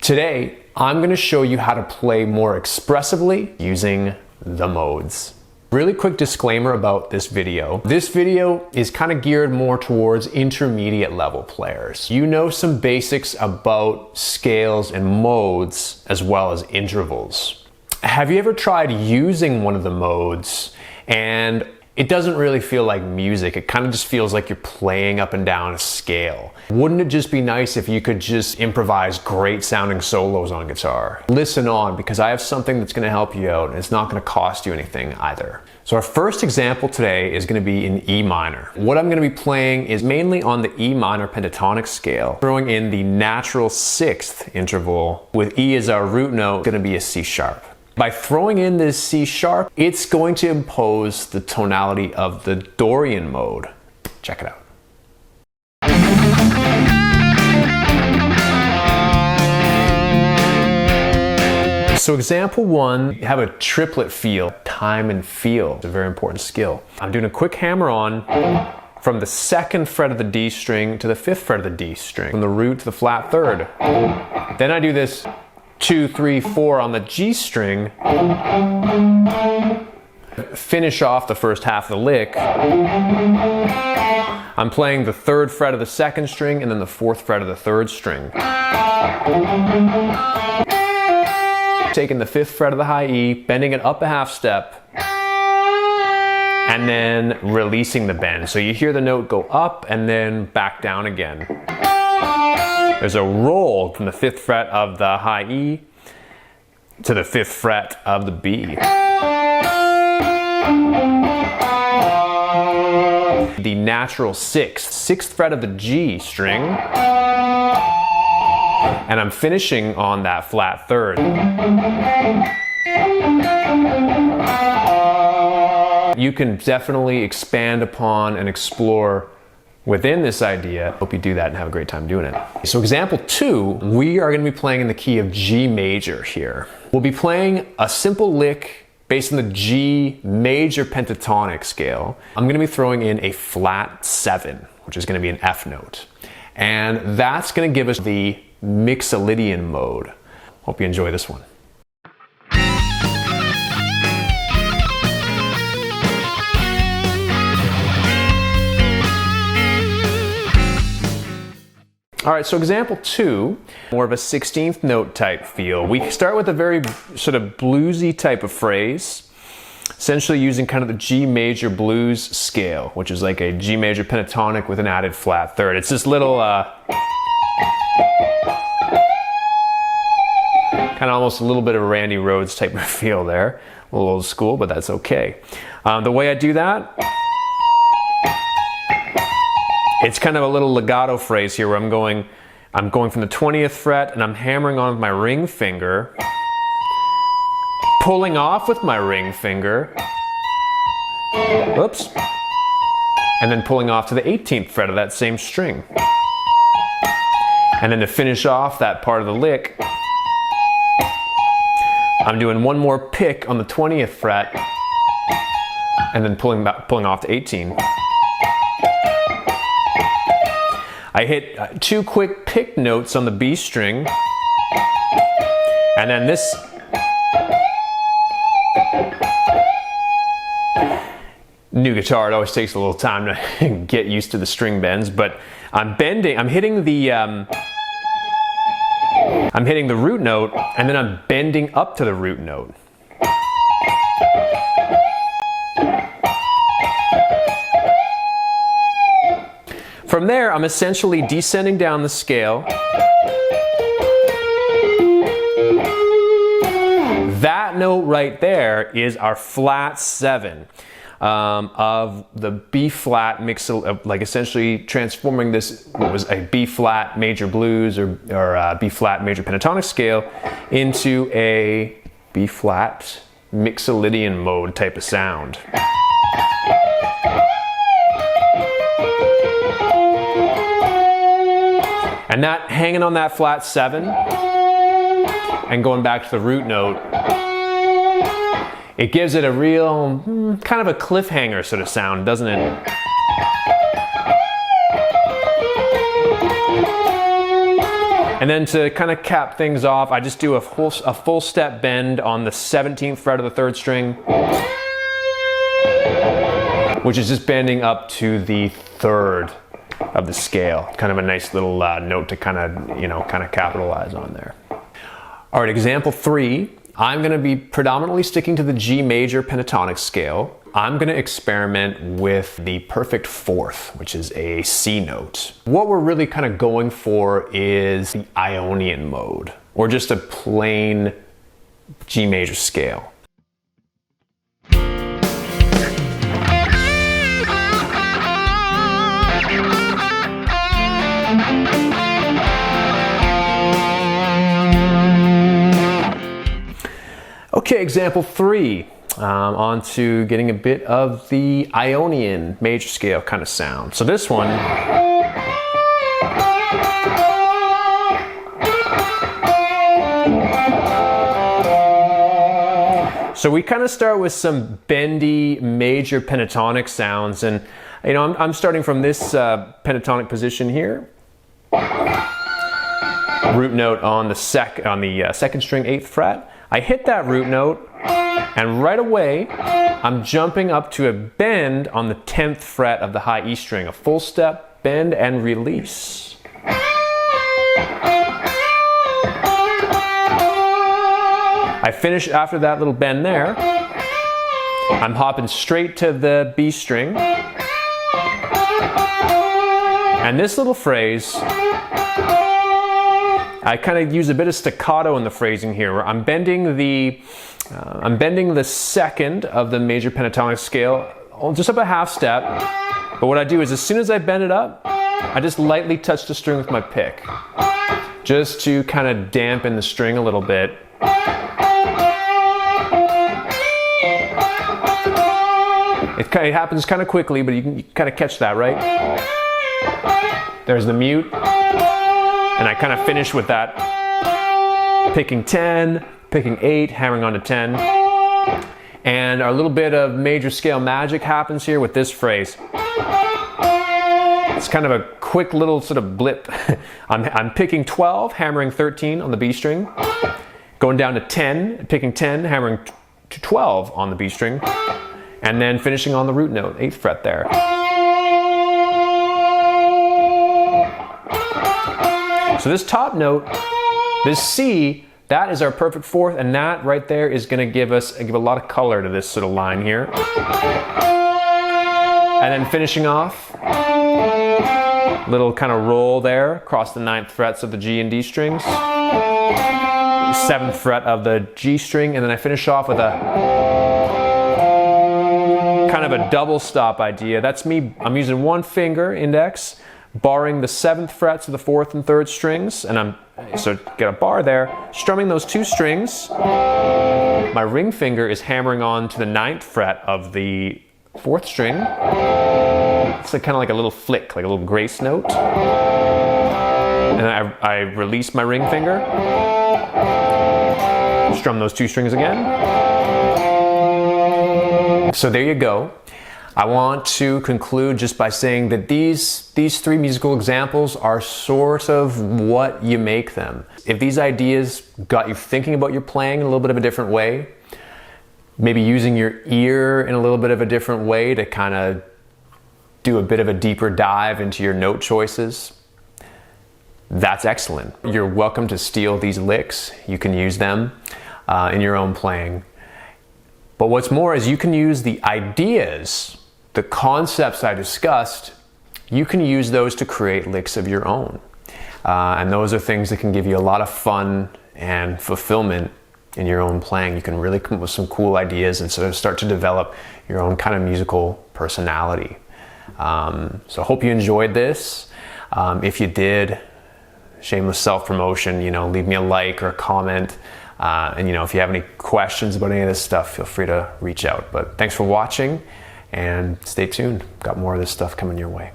Today, I'm going to show you how to play more expressively using the modes. Really quick disclaimer about this video. This video is kind of geared more towards intermediate level players. You know some basics about scales and modes as well as intervals. Have you ever tried using one of the modes and it doesn't really feel like music? It kind of just feels like you're playing up and down a scale. Wouldn't it just be nice if you could just improvise great sounding solos on guitar? Listen on, because I have something that's going to help you out and it's not going to cost you anything either. So our first example today is going to be in E minor. What I'm going to be playing is mainly on the E minor pentatonic scale, throwing in the natural sixth interval with E as our root note, going to be a C sharp. By throwing in this C sharp, it's going to impose the tonality of the Dorian mode. Check it out. So example one, you have a triplet feel, time and feel. It's a very important skill. I'm doing a quick hammer on from the second fret of the D string to the fifth fret of the D string, from the root to the flat third. Then I do this 2, 3, 4 on the G string, finish off the first half of the lick. I'm playing the third fret of the second string and then the fourth fret of the third string. Taking the fifth fret of the high E, bending it up a half step, and then releasing the bend. So you hear the note go up and then back down again. There's a roll from the fifth fret of the high E to the fifth fret of the B. The natural sixth fret of the G string, and I'm finishing on that flat third. You can definitely expand upon and explore within this idea. Hope you do that and have a great time doing it. So example two, we are going to be playing in the key of G major here. We'll be playing a simple lick based on the G major pentatonic scale. I'm going to be throwing in a flat 7, which is going to be an F note. And that's going to give us the Mixolydian mode. Hope you enjoy this one. All right, so example two, more of a 16th note type feel. We start with a very sort of bluesy type of phrase, essentially using kind of the G major blues scale, which is like a G major pentatonic with an added flat third. It's this little, kind of almost a little bit of Randy Rhoads type of feel there. A little old school, but that's okay. The way I do that, it's kind of a little legato phrase here where I'm going from the 20th fret and I'm hammering on with my ring finger, pulling off with my ring finger, whoops, and then pulling off to the 18th fret of that same string. And then to finish off that part of the lick, I'm doing one more pick on the 20th fret and then pulling off to 18. I hit 2 quick pick notes on the B string, and then this new guitar, it always takes a little time to get used to the string bends, but I'm hitting the root note, and then I'm bending up to the root note. From there, I'm essentially descending down the scale. That note right there is our flat 7 of the B flat mix, like essentially transforming this, what was a B flat major blues or B flat major pentatonic scale into a B flat Mixolydian mode type of sound. And that hanging on that flat 7 and going back to the root note, it gives it a real kind of a cliffhanger sort of sound, doesn't it? And then to kind of cap things off, I just do a full step bend on the 17th fret of the 3rd string, which is just bending up to the 3rd of the scale. Kind of a nice little note to kind of capitalize on there. All right, example 3. I'm going to be predominantly sticking to the G major pentatonic scale. I'm going to experiment with the perfect 4th, which is a C note. What we're really kind of going for is the Ionian mode, or just a plain G major scale. Okay, example 3. On to getting a bit of the Ionian major scale kind of sound. So this one, so we kind of start with some bendy major pentatonic sounds, and I'm starting from this pentatonic position here. Root note on the 2nd string 8th fret. I hit that root note, and right away I'm jumping up to a bend on the 10th fret of the high E string, a full step bend and release. I finish after that little bend there. I'm hopping straight to the B string, and this little phrase, I kind of use a bit of staccato in the phrasing here, where I'm bending the 2nd of the major pentatonic scale just up a half step. But what I do is, as soon as I bend it up, I just lightly touch the string with my pick, just to kind of dampen the string a little bit. It happens kind of quickly, but you can kind of catch that, right? There's the mute. And I kind of finish with that, picking 10, picking 8, hammering on to 10. And our little bit of major scale magic happens here with this phrase. It's kind of a quick little sort of blip. I'm picking 12, hammering 13 on the B string, going down to 10, picking 10, hammering to 12 on the B string, and then finishing on the root note, 8th fret there. So this top note, this C, that is our perfect 4th, and that right there is going to give a lot of color to this sort of line here. And then finishing off, little kind of roll there across the 9th frets of the G and D strings, 7th fret of the G string, and then I finish off with a kind of a double stop idea. That's me, I'm using one finger, index, barring the 7th frets of the 4th and 3rd strings, and so get a bar there, strumming those 2 strings. My ring finger is hammering on to the 9th fret of the 4th string. It's kind of like a little flick, like a little grace note. And I release my ring finger, strum those 2 strings again. So there you go. I want to conclude just by saying that these 3 musical examples are sort of what you make them. If these ideas got you thinking about your playing in a little bit of a different way, maybe using your ear in a little bit of a different way to kind of do a bit of a deeper dive into your note choices, that's excellent. You're welcome to steal these licks. You can use them in your own playing. But what's more is you can use the ideas, the concepts I discussed, you can use those to create licks of your own. And those are things that can give you a lot of fun and fulfillment in your own playing. You can really come up with some cool ideas and sort of start to develop your own kind of musical personality. So I hope you enjoyed this. If you did, shameless self-promotion, leave me a like or a comment. And if you have any questions about any of this stuff, feel free to reach out. But thanks for watching, and stay tuned. Got more of this stuff coming your way.